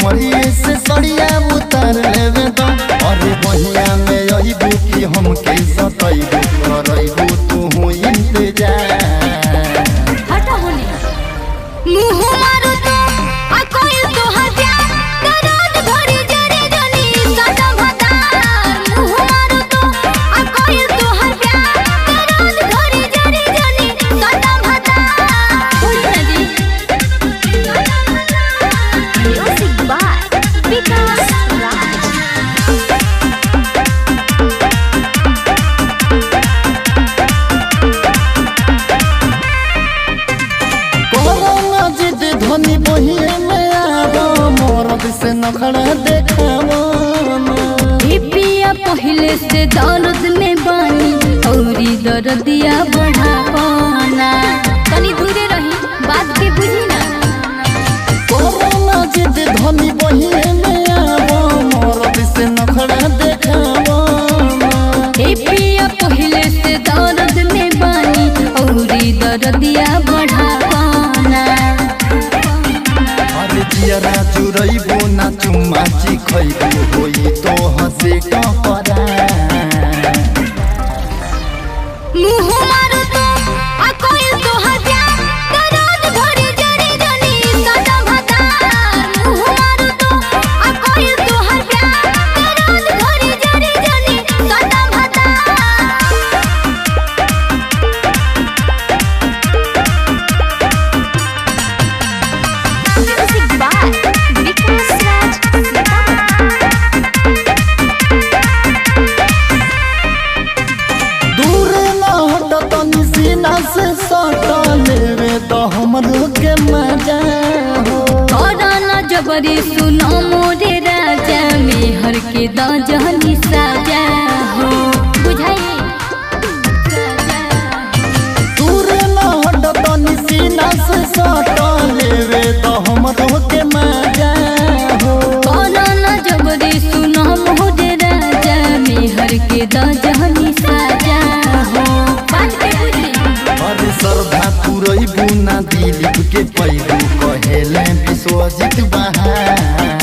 कमरिए से सड़िया उतार लेवे दो। अरे बहिया में यही बुकी हम कैसा तैबू करैबू तू इंतजार। हटा होने मुंह मारो तो आ कोई तो हत्या दर्द भरी जरे जनी सदा भतार। मुंह मारो तो आ कोई तो हत्या दर्द भरी जरे जनी सदा भतार। बोल दी म्यूजिक बाय विकास राज। धनी बहिए में आबो मोरद से नखड़ा देखाबो। पिया पहले से दर्द में बानी औरी दर्दिया बढ़ाना। तनी दूरे रही बात के बुझी ना। कोरोना जिद धनी बहिए में आबो मोरद से नखड़ा देखाबो। पिया पहले से दर्द में बानी औरी दर्दिया बढ़ाना। जियरा चुरैबो ना चुम्मा चिखैबो होई तो हंसे कपरा। मुंह मारो तो आ कोई तो हत्या दर्द भरी जरे जनी सदा भतार। मुंह मारो तो आ कोई तो हत्या दर्द भरी जरे जनी सदा भतार। म्यूजिक बाय विकास राज। दूर ना हट तनी सीना से सट लेवे तो हमरो के मजा हो। ना जबरी सुनो मोरे राजा मेहर के दजनी साजा हो। बुझाई दूर ना हट तनी सीना से सट लेवे तो हमरो के मजा हो। ना जबरी सुनो मोरे राजा मेहर के दजनी साजा हो। बात के बुझी अरे श्रद्धा पुरैबू ना दिलीप के पैबू कहेले विश्वजीत बहार।